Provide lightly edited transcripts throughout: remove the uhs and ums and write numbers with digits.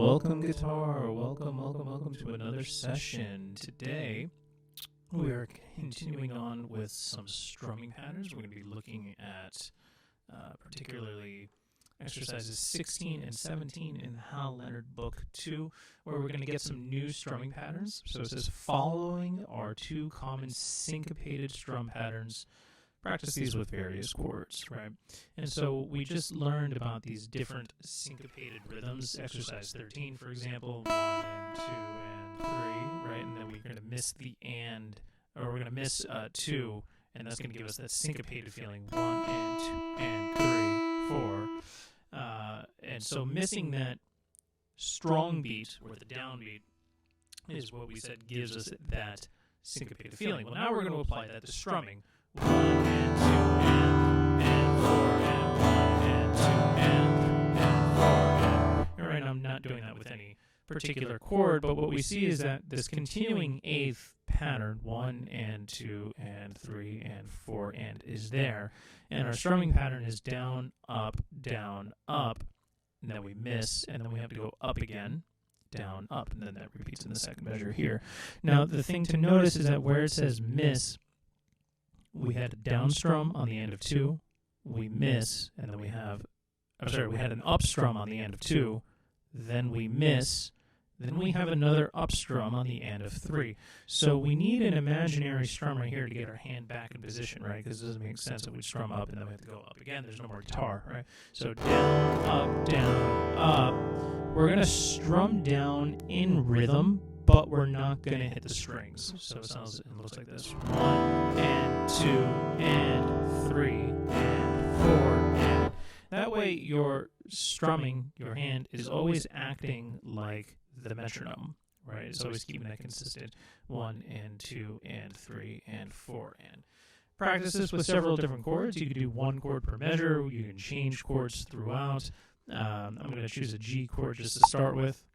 welcome guitar, welcome to another session. Today we are continuing on with some strumming patterns. We're going to be looking at particularly exercises 16 and 17 in the Hal Leonard Book 2, where we're going to get some new strumming patterns. So it says, following are two common syncopated strum patterns. Practice these with various chords, right? And so we just learned about these different syncopated rhythms. Exercise 13, for example, 1 and 2 and 3, right? And then we're going to miss the and, or we're going to miss 2, and that's going to give us that syncopated feeling. 1 and 2 and 3, 4. And so missing that strong beat, or the downbeat, is what we said gives us that syncopated feeling. Well, now we're going to apply that to strumming. 1 and 2 and 4 and 1 and 2 and 4 and. All right, I'm not doing that with any particular chord, but what we see is that this continuing eighth pattern, 1 and 2 and 3 and 4 and, is there, and our strumming pattern is down, up, and then we miss, and then we have to go up again, down, up, and then that repeats in the second measure here. Now, the thing to notice is that where it says miss, we had a down strum on the end of 2, we miss, and then we have, we had an up strum on the end of 2, then we miss, then we have another up strum on the end of 3. So we need an imaginary strum right here to get our hand back in position, right? Because it doesn't make sense if we strum up and then we have to go up again. There's no more guitar, right? So down, up. We're going to strum down in rhythm, but we're not going to hit the strings. So it looks like this. 1 and 2 and 3 and 4 and. That way your strumming, your hand, is always acting like the metronome, right? It's always keeping that consistent 1 and 2 and 3 and 4 and. Practice this with several different chords. You can do one chord per measure. You can change chords throughout. I'm going to choose a G chord just to start with.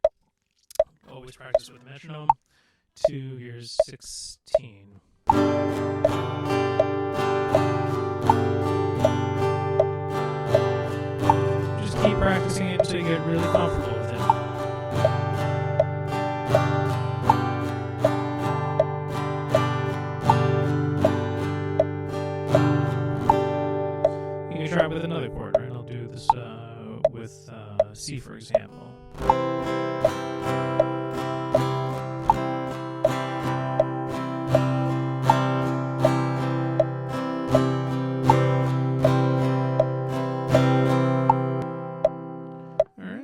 Always practice with the metronome. 2, here's 16. Just keep practicing it until you get really comfortable with it. You can try it with another chord, right? I'll do this with C, for example.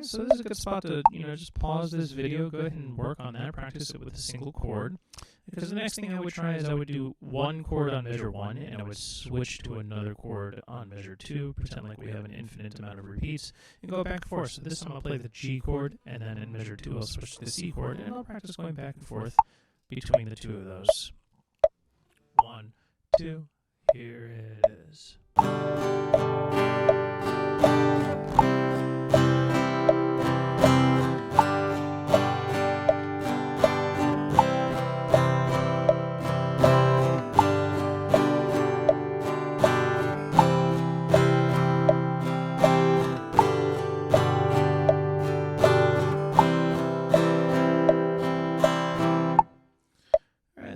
So this is a good spot to, just pause this video, go ahead and work on that, practice it with a single chord. Because the next thing I would try is I would do one chord on measure 1, and I would switch to another chord on measure 2, pretend like we have an infinite amount of repeats, and go back and forth. So this time I'll play the G chord, and then in measure 2 I'll switch to the C chord, and I'll practice going back and forth between the two of those. 1, 2, here it is.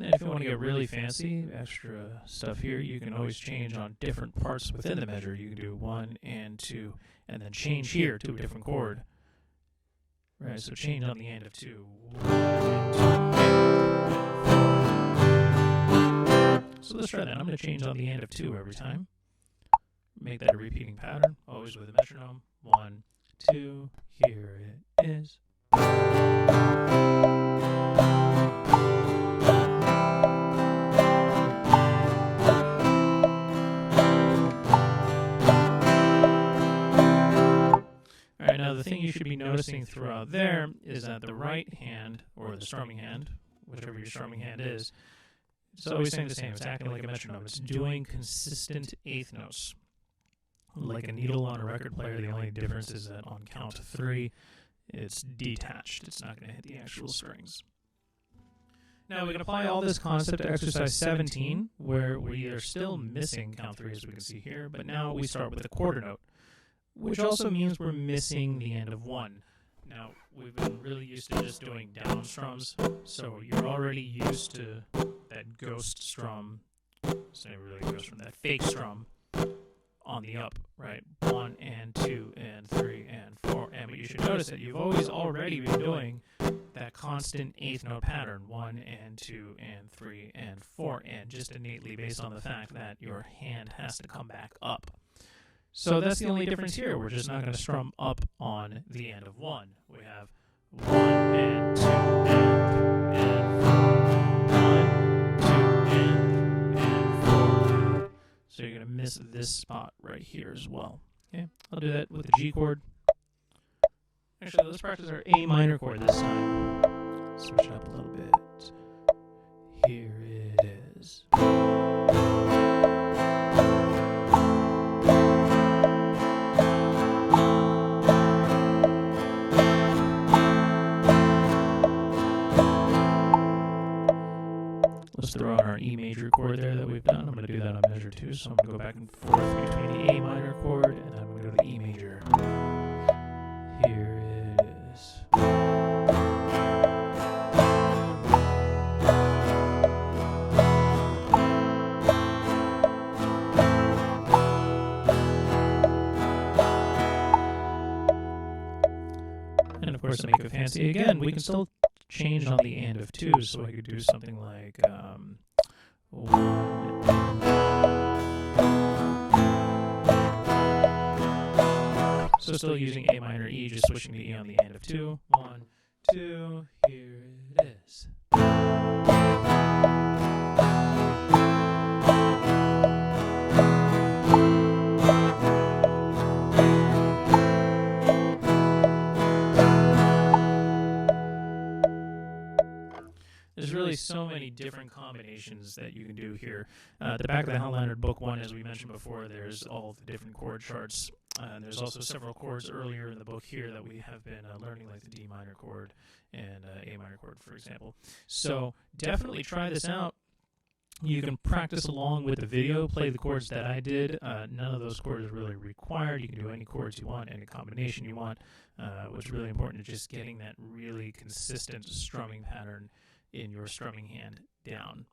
If you want to get really fancy, extra stuff here, you can always change on different parts within the measure. You can do 1 and 2, and then change here to a different chord. Right, so change on the end of 2. 1 and 2 and 4. So let's try that. I'm going to change on the end of 2 every time. Make that a repeating pattern, always with a metronome. 1, 2, here it is. Now, the thing you should be noticing throughout there is that the right hand, or the strumming hand, whichever your strumming hand is, it's always saying the same. It's acting like a metronome. It's doing consistent eighth notes. Like a needle on a record player, the only difference is that on count 3, it's detached. It's not going to hit the actual strings. Now, we can apply all this concept to exercise 17, where we are still missing count 3, as we can see here, but now we start with a quarter note, which also means we're missing the end of 1. Now, we've been really used to just doing down strums, so you're already used to that ghost strum. It's not really a ghost strum, that fake strum on the up, right? 1 and 2 and 3 and 4. And but you should notice that you've always already been doing that constant eighth note pattern, 1 and 2 and 3 and 4, and just innately based on the fact that your hand has to come back up. So that's the only difference here. We're just not going to strum up on the end of 1. We have 1 and 2 and 4. 1, 2 and 4. So you're going to miss this spot right here as well. Okay, I'll do that with the G chord. Actually, let's practice our A minor chord this time. Switch it up a little bit. Here it is. Let's throw on our E major chord there that we've done. I'm going to do that on measure 2, so I'm going to go back and forth between the A minor chord and then I'm going to go to the E major. Here it is. And of course, to make it fancy again, we can still change on the end of 2, so I could do something like 1. So still using A minor E, just switching to E on the end of 2. 1, 2, here it is. There's really so many different combinations that you can do here. At the back of the Hal Leonard Book 1, as we mentioned before, there's all the different chord charts. There's also several chords earlier in the book here that we have been learning, like the D minor chord and A minor chord, for example. So definitely try this out. You can practice along with the video, play the chords that I did. None of those chords are really required. You can do any chords you want, any combination you want. What's really important is just getting that really consistent strumming pattern in your strumming hand down.